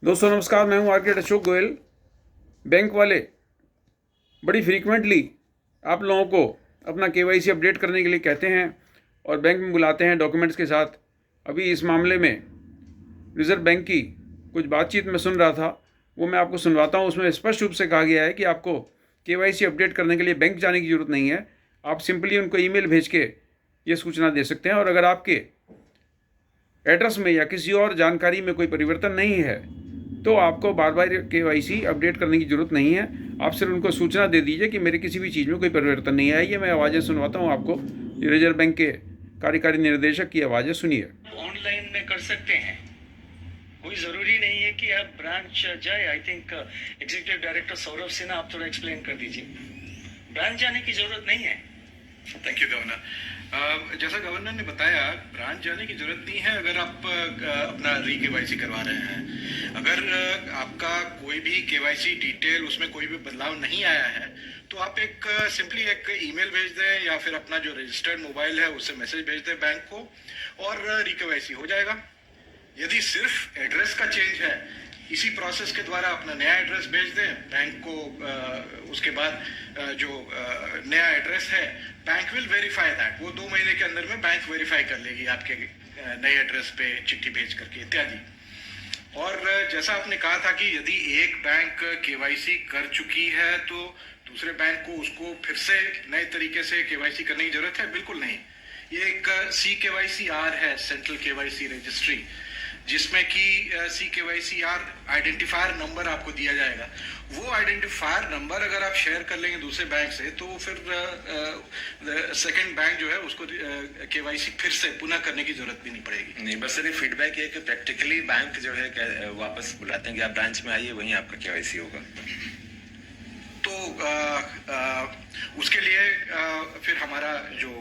दोस्तों नमस्कार, मैं हूं आर्किटेक्ट अशोक गोयल। बैंक वाले बड़ी फ्रीक्वेंटली आप लोगों को अपना केवाईसी अपडेट करने के लिए कहते हैं और बैंक में बुलाते हैं डॉक्यूमेंट्स के साथ। अभी इस मामले में रिज़र्व बैंक की कुछ बातचीत मैं सुन रहा था, वो मैं आपको सुनवाता हूँ। उसमें स्पष्ट रूप से कहा गया है कि आपको केवाईसी अपडेट करने के लिए बैंक जाने की ज़रूरत नहीं है। आप सिंपली उनको ईमेल भेज के ये सूचना दे सकते हैं, और अगर आपके एड्रेस में या किसी और जानकारी में कोई परिवर्तन नहीं है तो आपको बार बार केवाईसी अपडेट करने की ज़रूरत नहीं है। आप सिर्फ उनको सूचना दे दीजिए कि मेरी किसी भी चीज़ में कोई परिवर्तन नहीं आया। ये मैं आवाज़ें सुनवाता हूँ आपको। रिजर्व बैंक के कार्यकारी निर्देशक की आवाज़ें सुनिए। ऑनलाइन में कर सकते हैं, कोई ज़रूरी नहीं है कि आप ब्रांच जाए। I think executive director Saurabh Sinha, आप थोड़ा एक्सप्लेन कर दीजिए। ब्रांच जाने की ज़रूरत नहीं है। Thank you governor. जैसा गवर्नर ने बताया, ब्रांच जाने की जरूरत नहीं है अगर आप अपना री केवाईसी करवा रहे हैं। अगर आपका कोई भी केवाईसी डिटेल उसमें कोई भी बदलाव नहीं आया है तो आप सिंपली एक ईमेल भेज दें या फिर अपना जो रजिस्टर्ड मोबाइल है उससे मैसेज भेज दें बैंक को और री केवाईसी हो जाएगा। यदि सिर्फ एड्रेस का चेंज है, इसी प्रोसेस के द्वारा अपना नया एड्रेस भेज दें बैंक को। उसके बाद जो नया एड्रेस है, बैंक विल वेरीफाई दैट। वो 2 महीने के अंदर में बैंक वेरीफाई कर लेगी आपके नए एड्रेस पे चिट्ठी भेज करके इत्यादि। और जैसा आपने कहा था कि यदि एक बैंक केवाईसी कर चुकी है तो दूसरे बैंक को उसको फिर से नए तरीके से केवाईसी करने की जरूरत है, बिल्कुल नहीं। ये एक CKYCR है, सेंट्रल केवाईसी रजिस्ट्री, जिसमें कि CKYCR आइडेंटिफायर नंबर आपको दिया जाएगा। वो आइडेंटिफायर नंबर अगर आप शेयर कर लेंगे दूसरे बैंक से तो फिर सेकंड बैंक जो है उसको केवाईसी फिर से पुनः करने की जरूरत भी नहीं पड़ेगी। नहीं, बस सिर्फ फीडबैक है कि प्रैक्टिकली बैंक जो है वापस बुलाते हैं कि आप ब्रांच में आइए, वहीं आपका केवाईसी होगा। तो उसके लिए फिर हमारा जो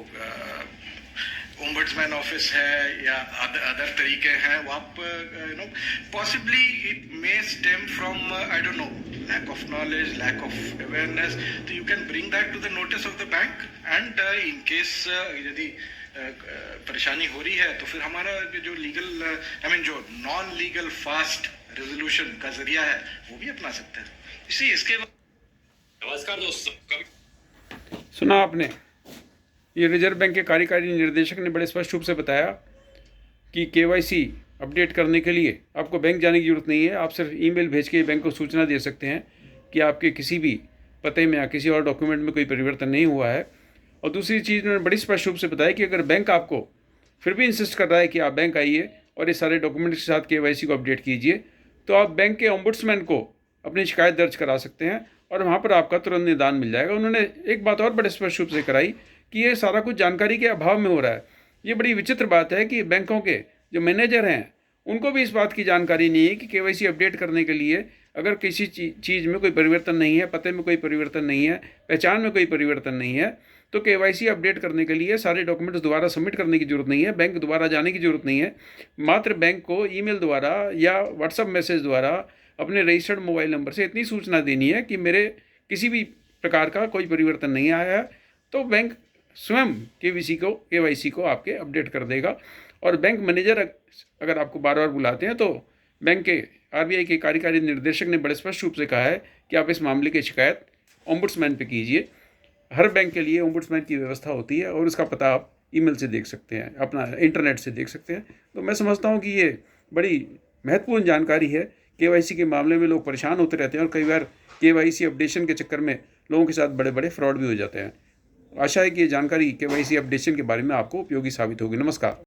ओम्बड्समैन ऑफिस है या अदर तरीके हैं, वो आप possibly it may stem from I don't know lack of knowledge, lack of awareness, तो you can bring that to the notice of the bank and in case यदि परेशानी हो रही है तो फिर हमारा जो लीगल जो नॉन लीगल फास्ट रेजोल्यूशन का जरिया है वो भी अपना सकते हैं। इसके नमस्कार दोस्तों, सुना आपने, ये रिजर्व बैंक के कार्यकारी निर्देशक ने बड़े स्पष्ट रूप से बताया कि केवाईसी अपडेट करने के लिए आपको बैंक जाने की ज़रूरत नहीं है। आप सिर्फ ईमेल भेज के बैंक को सूचना दे सकते हैं कि आपके किसी भी पते में या किसी और डॉक्यूमेंट में कोई परिवर्तन नहीं हुआ है। और दूसरी चीज़ उन्होंने बड़ी स्पष्ट रूप से बताया कि अगर बैंक आपको फिर भी इंसिस्ट कर रहा है कि आप बैंक आइए और ये सारे डॉक्यूमेंट्स के साथ केवाईसी को अपडेट कीजिए, तो आप बैंक के ओम्बुड्समैन को अपनी शिकायत दर्ज करा सकते हैं और वहाँ पर आपका तुरंत निदान मिल जाएगा। उन्होंने एक बात और बड़े स्पष्ट रूप से कराई कि ये सारा कुछ जानकारी के अभाव में हो रहा है। ये बड़ी विचित्र बात है कि बैंकों के जो मैनेजर हैं उनको भी इस बात की जानकारी नहीं है कि केवाईसी अपडेट करने के लिए अगर किसी चीज़ में कोई परिवर्तन नहीं है, पते में कोई परिवर्तन नहीं है, पहचान में कोई परिवर्तन नहीं है, तो केवाईसी अपडेट करने के लिए सारे डॉक्यूमेंट्स दोबारा सबमिट करने की ज़रूरत नहीं है, बैंक दोबारा जाने की ज़रूरत नहीं है। मात्र बैंक को ईमेल द्वारा या व्हाट्सएप मैसेज द्वारा अपने रजिस्टर्ड मोबाइल नंबर से इतनी सूचना देनी है कि मेरे किसी भी प्रकार का कोई परिवर्तन नहीं आया है, तो बैंक स्वयं केवाईसी को आपके अपडेट कर देगा। और बैंक मैनेजर अगर आपको बार बार बुलाते हैं तो बैंक के RBI के कार्यकारी निर्देशक ने बड़े स्पष्ट रूप से कहा है कि आप इस मामले की शिकायत ओम्बुड्समैन पे कीजिए। हर बैंक के लिए ओम्बुड्समैन की व्यवस्था होती है और उसका पता आप ईमेल से देख सकते हैं, अपना इंटरनेट से देख सकते हैं। तो मैं समझता हूँ कि ये बड़ी महत्वपूर्ण जानकारी है। केवाईसी के मामले में लोग परेशान होते रहते हैं और कई बार केवाईसी अपडेशन के चक्कर में लोगों के साथ बड़े बड़े फ्रॉड भी हो जाते हैं। आशा है कि ये जानकारी केवाईसी अपडेशन के बारे में आपको उपयोगी साबित होगी। नमस्कार।